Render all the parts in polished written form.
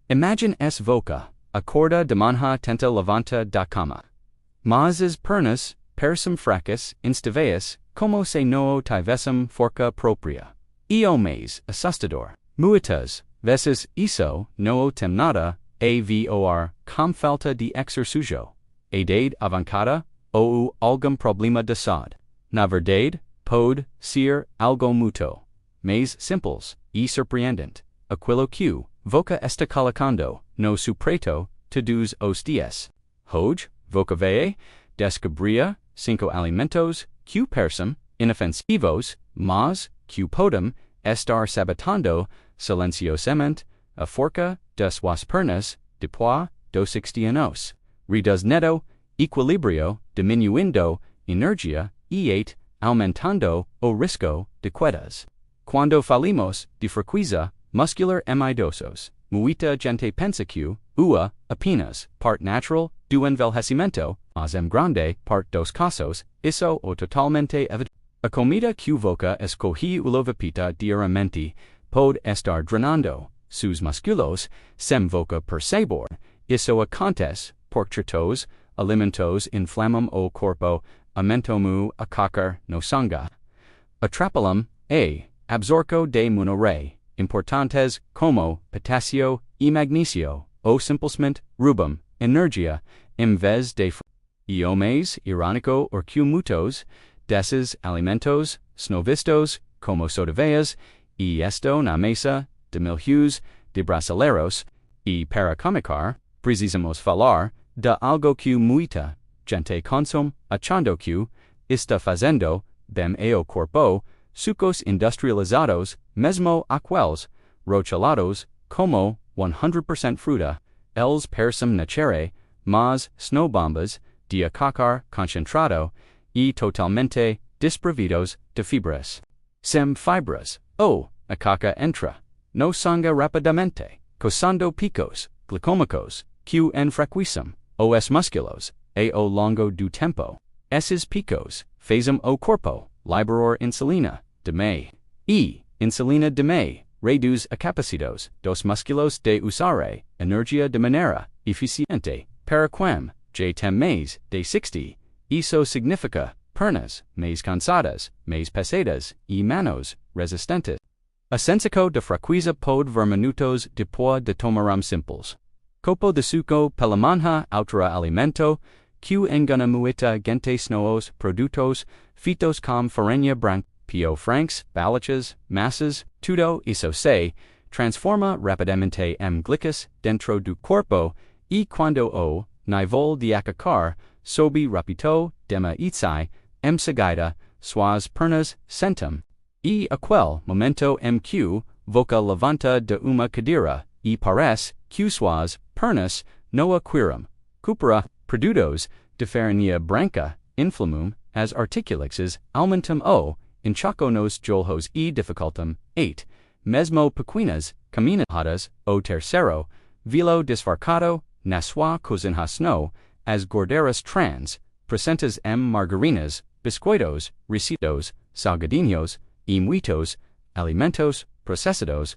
Imagine es voca, acorda de manha tenta levanta da cama. Mas es pernas, persum fracas, instaveas, como se no tivessem forca propria. Io mes, assustador, muitas, vezes isso, no tem nada, avor, com falta de exercício. Edade avancada, ou algum problema de saúde. Na verdade, pode ser algo muito mais simples e surpreendente. Aquilo que voca está colocando no supreto todos os dias. Hoje, voca veio descobrir 5 alimentos que parecem inofensivos, mas que podem estar sabotando silenciosamente a força de suas pernas depois dos 60 anos. Reduzindo equilíbrio, diminuindo energia e aumentando o risco de quedas. Quando falamos de fraqueza muscular em idosos, muita gente pensa que apenas parte natural do envelhecimento, mas em grande parte dos casos, isso é totalmente evidente. A comida que voca escolhe ulovapita diariamente pode estar drenando seus músculos sem voca perceber. Isso acontece porque certos alimentos inflamam o corpo, aumentando a açúcar no sangue. Atrapalham absorção de minerais importantes como potássio e magnesio, ou simplesmente roubam energia em vez de e o mais irônico é que muitos desses alimentos são vistos como saudáveis e estão na mesa de milhões de brasileiros, e para começar, precisamos falar de algo que muita gente consome achando que está fazendo bem ao corpo, sucos industrializados, mesmo aqueles rotulados como 100% fruta, eles parecem nascer, mas são bombas de açúcar concentrado e totalmente desprovidos de fibras. Sem fibras, o açúcar entra no sangue rapidamente, causando picos glicômicos que enfraquecem os músculos ao longo do tempo. Esses picos fazem o corpo liberar insulina demais. E insulina demais reduz a capacidade dos músculos de usar energia de maneira eficiente. Para quem já tem mais de 60, isso significa pernas mais cansadas, mais pesadas e menos resistentes. A sensação de fraqueza pode ver minutos depois de tomar simples copo de suco pela manhã outra alimento que engana muita gente nos produtos feitos com farinha branca, pio franks, balaches, massas, tudo isso se transforma rapidamente em glicas dentro do corpo e quando o nível de açúcar sobe rápido demais, em seguida suas pernas sentem. E aquele momento em que voca levanta de uma cadeira e parece que suas pernas não acquiram cupra produtos de farinha branca inflamam as articulações aumentam o inchaço nos joelhos e dificultam mesmo pequenas caminhadas. O terceiro velo disfarçado na sua cozinha as gorduras trans presentes em margarinas, biscoitos, recitos, salgadinhos e muitos alimentos processados,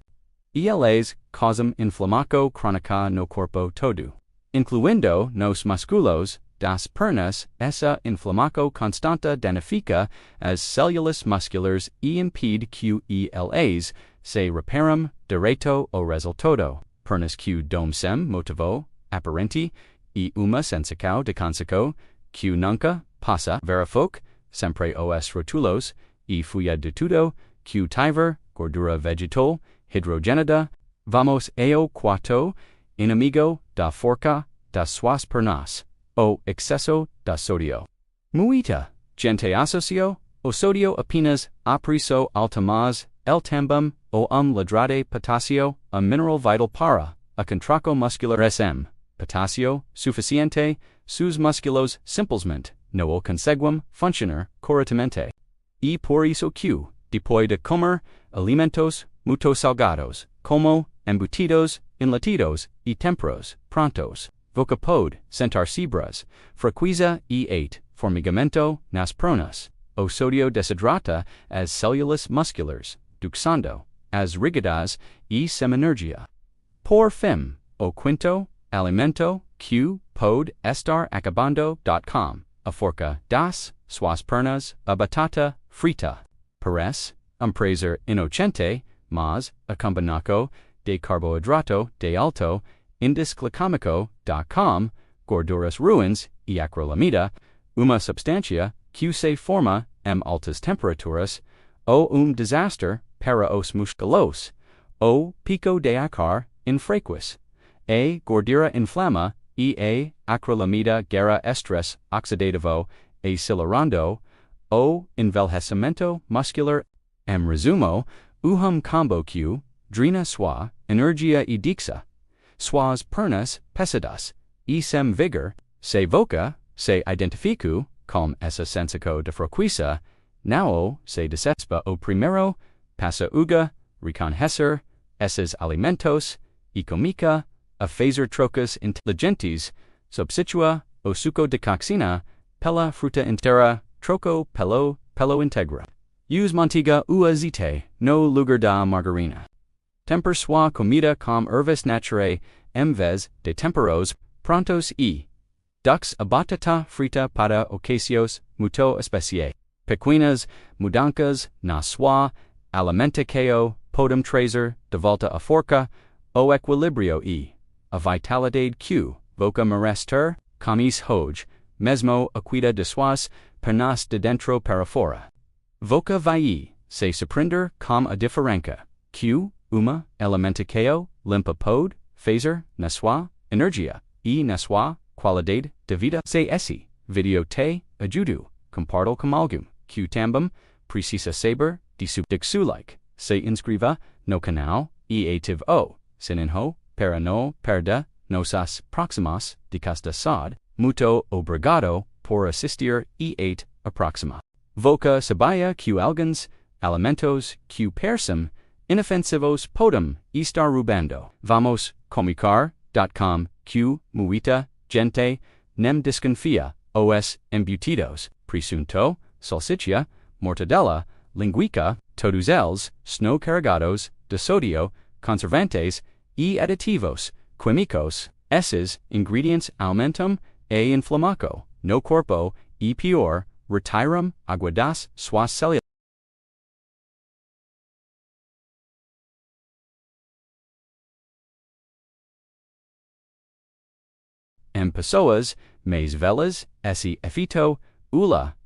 e eles causam inflamação crônica no corpo todo, incluindo nos músculos das pernas. Essa inflamação constante danifica as células musculares e impede que eles se reparem direito. O resultado, pernas que dão sem motivo aparente e uma sensação de cansaço que nunca passa. Verifique sempre os rótulos e fuia de tudo que tiver gordura vegetal hidrogenada. Vamos ao quarto inimigo da força das suas pernas, o excesso de sodio. Muita gente associa o sodio apenas a preço alto, mas el também o ladrade potássio, a mineral vital para a contração muscular. Sem potássio suficiente, seus músculos simplesmente não o conseguem funcionar corretamente. E por isso que, depois de comer alimentos muito salgados, como embutidos, enlatados e temperos prontos, voca pode sentar cãibras, fraqueza e formigamento nas pernas. O sodio desidrata as células musculares, duxando as rígidas e sem energia. Por fim, o quinto, alimento, q, pod, estar, acabando.com, a forca, das, suas pernas, a batata, frita. Parece, prazer inocente, mas, acompanaco, de carbohidrato, de alto, índice glicámico.com, gorduras ruins, e acrylamida, uma substância, que se forma, altas temperaturas, o desastre, para os músculos, o pico de açúcar, infraqueza, a gordura inflama, e a acrylamida gera estresse oxidativo, acelerando, o envelhecimento muscular, resumo, combo q, drena sua, energia e dixa, suas pernas pesadas, e sem vigor, se voca, se identifico, com essa sensação de fraqueza, não se desespa o primeiro, passa uga, reconhecer, esses alimentos, e comica, a fazer trocas inteligentes, substitua, o suco de coxina, pela fruta inteira, troco pelo integra. Use manteiga ou azeite, no lugar da margarina. Temper sua comida com ervas naturais, em vez de temperos prontos e dux a batata frita para ocasiões muito especiais. Pequenas mudanças na sua alimentação podem trazer de volta a força, o equilíbrio e a vitalidade que voca merece comis hoje, mesmo a cuida de suas pernas de dentro para fora. Voca vai se surpreender com a diferença que uma alimentação limpa pode fazer na sua energia e na sua qualidade de vida. Se esse vídeo te ajudou, compartilhe com alguém que também precisa saber de seu like. Se inscreva no canal e ative o sininho para não perder nossas próximas dicas de saúde. Muito obrigado por assistir e até a próxima. Voca sabia que alguns alimentos que parecem inofensivos podem estar roubando. Vamos comunicar.com que muita gente nem desconfia os embutidos, presunto, salsicha, mortadela, linguiça, todos eles são carregados de sódio, conservantes e aditivos químicos. Esses ingredientes aumentam a inflamação no corpo e pior, retiram água das suas células. Em pessoas mais velhas, esse efeito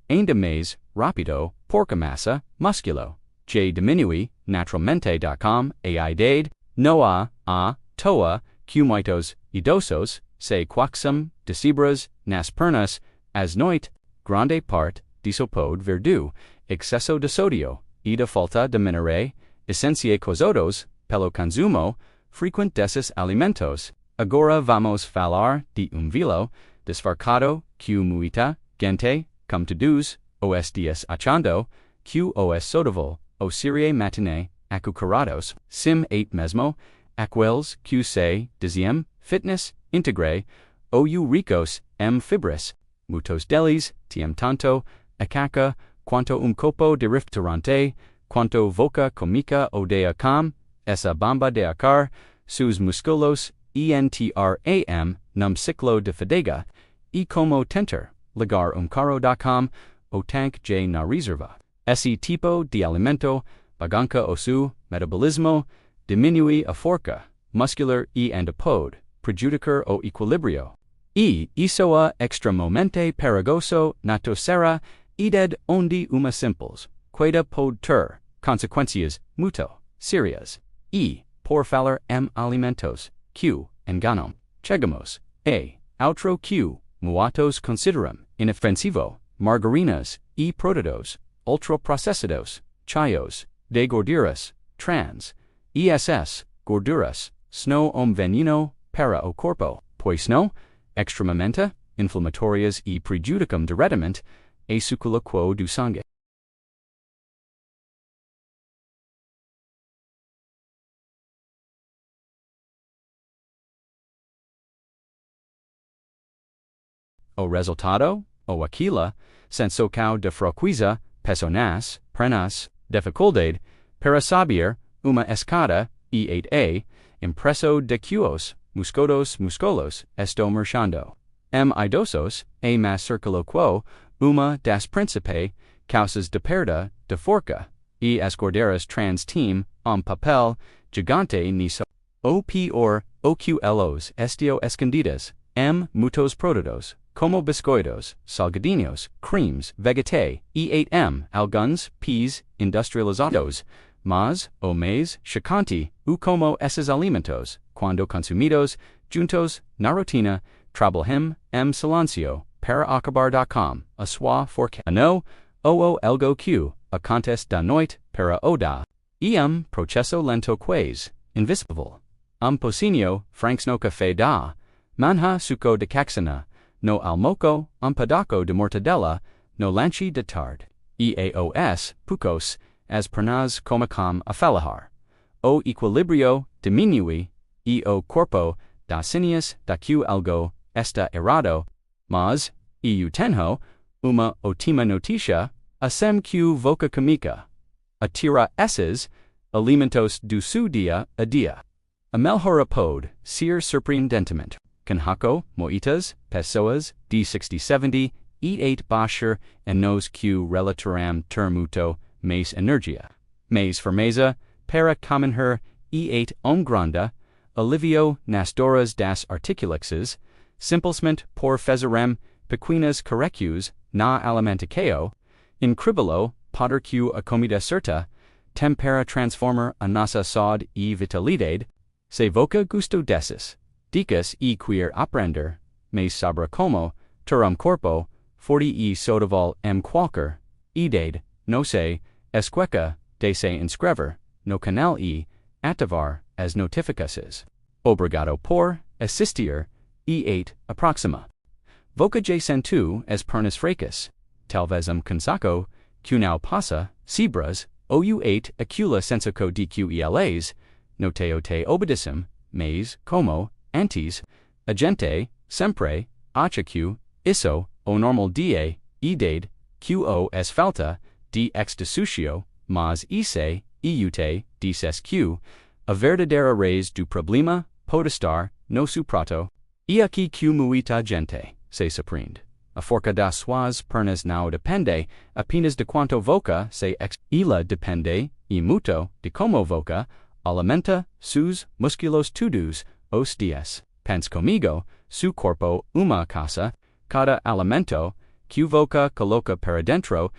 ainda mais rápido porque massa músculo já diminui naturalmente.com a idade não há à toa que muitos idosos se queixam de cãibras nas pernas às noite. Grande parte disso pode vir do excesso de sódio e da falta de minerais essenciais causados pelo consumo frequente desses alimentos. Agora vamos falar de velo disfarçado que muita gente, como todos os dias achando que os saudável ou seria matinee açucarados, sim mesmo, aqueles que se dizem fitness integre ou ricos em fibras. Muitos deles têm tanto acaca quanto copo de refrigerante, quanto voca comica odeia com essa bomba de açúcar, seus músculos entram num ciclo de fadiga, e como tentar ligar carro.com o tanque de na reserva. Esse tipo de alimento bagunça o seu metabolismo, diminui a força muscular e ainda pode prejudicar o equilíbrio. E isso é extremamente perigoso na terceira idade onde uma simples queda pode ter consequências muito sérias. E, por falar em alimentos que enganam, chegamos a outro que muitos consideram inofensivo, margarinas e produtos ultraprocessados, cheios de gorduras trans, essas gorduras são veneno para o corpo, pois são extremamente inflamatórias e prejudicam diretamente a circulação do sangue. O resultado, ou aquela sensação de fraqueza, personas, pernas, dificuldade para subir uma escada e impresso de que os muscolos muscolos, esto marchando. Idosos, a mas circulo quo, uma das principe, causas de perda, de forca, e as corderas trans team, papel, gigante niso. O por, oqlos, estio escondidas, muitos produtos, como biscoitos, salgadinhos, creams, vegetae, e8 alguns, peas, industrializados, mas, o mês, chocante, como esses alimentos, quando consumidos, juntos, na rotina, trabalhem, silencio, para acabar.com, a sua forca. No, algo que, acontece da noite, para o da. Processo lento quase, invisible. Pocinho, franks no café da, manha suco de caxana, no almoco, pedaco de mortadela, no lanche de tarde. Eaos, pucos, as pernas comacam a falahar. O equilibrio diminui, o corpo, da sinias, da que algo, está errado, mas, tenho, uma ótima notícia, sem que voca comica. Atira esses, alimentos do seu dia a dia. A melhora pode ser surpreendentemente. Canhaco, moitas, pessoas, D6070, e8 baixar, e nos que relatoram ter muito, mais energia. Mais firmeza, para caminhar, e8 grande, alivio nas dores das articulações, simplesmente por fazerem pequenas correções na alimentação, incrível, poder que a comida certa, para transformar a nossa saúde e vitalidade, se voca gusto desses, dicas e queer aprender, mas sobre como, ter corpo, forte e saudável qualquer idade, no se, esqueca, de se inscrever, no canal e, ativar as notificações. Obrigado por assistir, e8 aproxima. Voca jacentu as pernas fracas, talvez cansaco, que não passa, cebras, ou8 acula sensaco dqelas, noteote obedissem, mas, como, antes, agente, sempre, achacu, isso, o normal da, idade, qo es falta, de extasucio, mas ise, eute, disesq, a verdadeira raiz do problema, pode estar, no su prato, e aqui que muita gente, se surpreende. A forca das suas pernas não depende, apenas de quanto voca se ela depende, e muito, de como voca, alimenta sus músculos todos os dias. Pense comigo, su corpo uma casa, cada alimento, que voca coloca para dentro,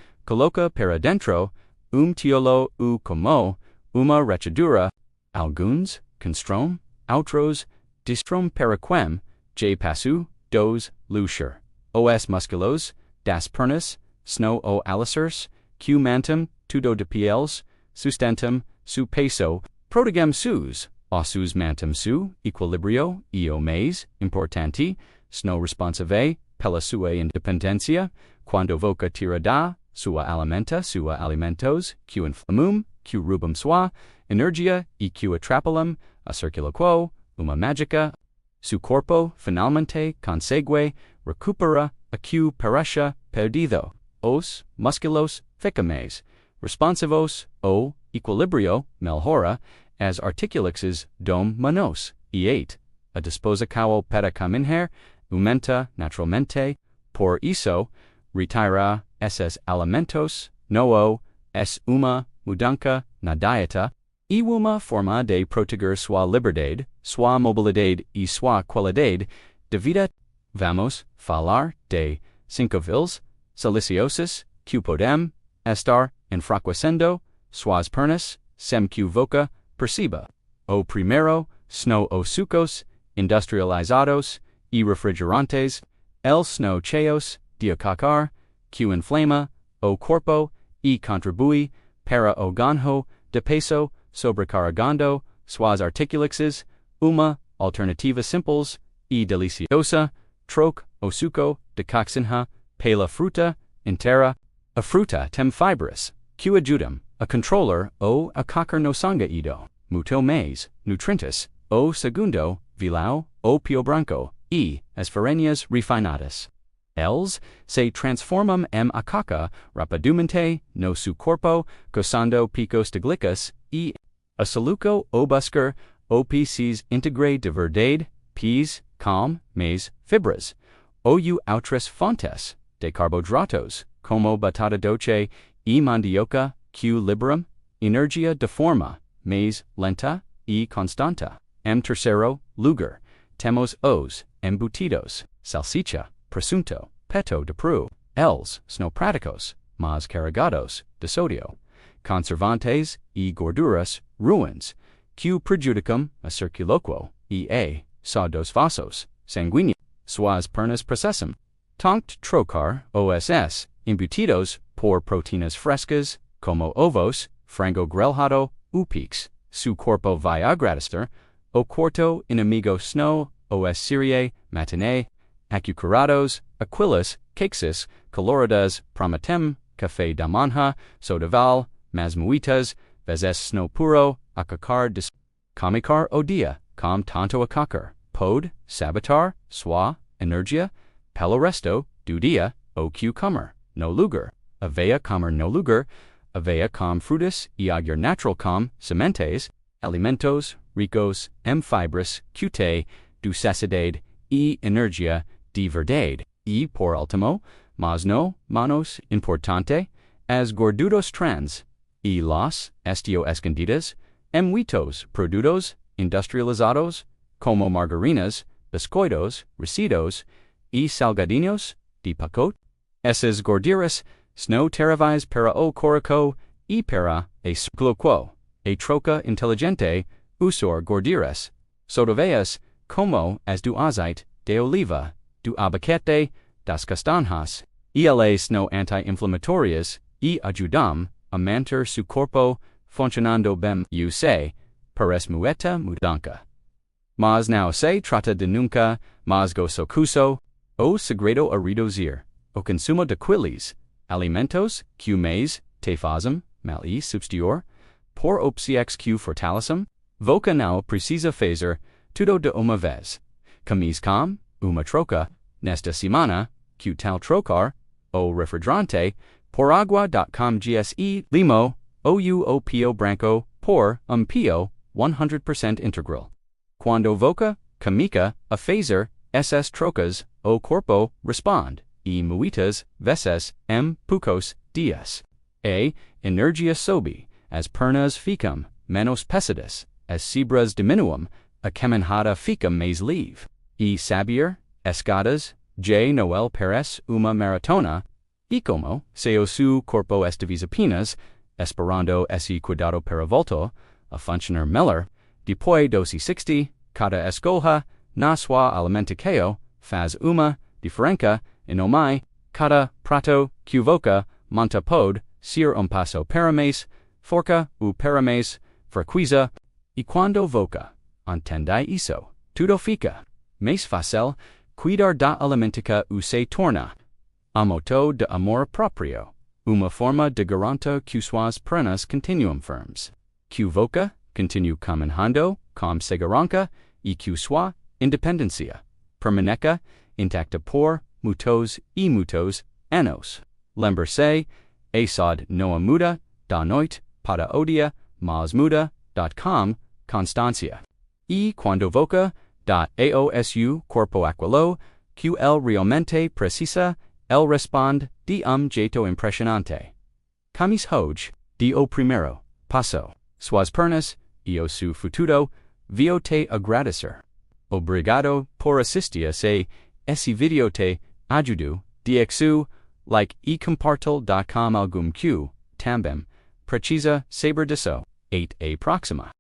tiolo como, uma rechadura, alguns, constrom, outros, distrom paraquem, j passu, dos, luxer. Os musculos, das pernas, snow o alicers, q mantum, tudo de piels, sustentum, su peso, protegem sus, ossus mantum su, equilibrio, eo mais, importante, snow responsive, pela sua independência, quando voca tira da, sua alimenta, sua alimentos, q inflamum, q rubum sua, energia, e q atrapalum, a circula quo, uma magica, su corpo, finalmente, consegue, recupera, aq peresha, perdido, os, musculos, ficames, responsivos, o, equilibrio, melhora, as articulaxes dom manos, e8, a disposicao para caminhar, aumenta naturalmente, por isso, retira esses alimentos, no es uma mudança na dieta, e uma forma de proteger sua liberdade, sua mobilidade e sua qualidade de vida. Vamos falar de 5 vils deliciosos que podem estar enfraquecendo suas pernas sem que voca perceba. O primeiro, snow os sucos industrializados e refrigerantes, el snow cheios de açúcar, que inflama o corpo e contribui para o ganho de peso sobrecarregando suas articulações, uma alternativa simples e deliciosa, troc o suco de caxinha pela fruta inteira. A fruta tem fibras, que ajudam a controlar o açúcar no sangue ido, muito mais nutrientes, o segundo, vilão, o pio branco, e as farinhas refinadas. Eles se transformam em açúcar rapidamente no su corpo, causando picos de glicas, e a saluco o buscar o PCs integre de verdade, peas, calm, maize, fibras, ou outras fontes de carboidratos, como batata doce e mandioca, q liberum, energia de forma, mais lenta e constanta. Terceiro lugar, temos os embutidos, salsicha, presunto, peto de peru, els são práticos, mas carregados de sodio, conservantes e gorduras ruins, que prejudicam a circulação e só dos vasos sanguíneos. Suas pernas processam. Tonct trocar os embutidos por proteínas frescas, como ovos, frango grelhado, piques. Su corpo vai agradecer, o quarto inimigo snow, os serie, matinee, acucurados, aquilas, queixas, coloridas, prometem, café da manhã, sodaval, mas muitas, vezes snow puro, acacar des... Comicar o dia, com tanto acacar, pod, sabotar, sua, energia, pelo resto, do dia, o comer, no lugar, aveia comer no lugar, aveia com frutas e agar natural com sementes, alimentos, ricos, fibras, cute, do saciedade e energia de verdade, e por último, mas no menos importante, as gorduras trans, e las escondidas, muitos produtos industrializados, como margarinas, biscoitos, recidos e salgadinhos de pacote. Essas gorduras são terríveis para o coração e para a circulação. A troca inteligente usar gorduras saudáveis como as do azeite de oliva, do abacate, das castanhas, e elas são anti-inflamatórias e ajudam a manter seu corpo funcionando bem. Eu sei, parece muita mudança. Mas não se trata de nunca mais gozo cuso, o segredo a reduzir o consumo de quilos, alimentos que mais te fazem mal e substituir por opções que fortalecem. Voca não precisa fazer tudo de uma vez. Camis com uma troca nesta semana, que tal trocar o refrigerante por água. GSE limo ou pio branco por pio 100% integral. Quando voca comica a fazer essas trocas, o corpo responde, e muitas vezes poucos dias. A energia sobe, as pernas ficam menos pesadas, as cebras diminuem, a caminhada fica mais leve. E saber, escadas, J. Noel Perez uma maratona, e como se o seu corpo estivesse apenas esperando esse cuidado para voltar a funcionar melhor, depois dos 60, cada escolha na sua alimentação faz uma diferença enorme. Cada prato que voca monta pode ser passo para mais força ou para mais fraqueza, e quando voca entende isso, tudo fica mais fácil. Cuidar da alimentação se torna a moto de amor próprio, uma forma de garantir que suas pernas continuam firmes, que voca continue caminhando com segurança e que sua independência permaneça intacta por muitos e muitos anos. Lembre-se, a saúde não muda da noite para o dia, mas muda com constância. E quando voca da seu corpo aquilo que ele realmente precisa, ele responde de jeito impressionante. Camis hoje de o primeiro passo. Suas pernas e o seu futuro vio te agradecer. Obrigado por assistir a esse vídeo te ajudo dxu like e compartil com algum que também precisa saber disso. 8 a próxima.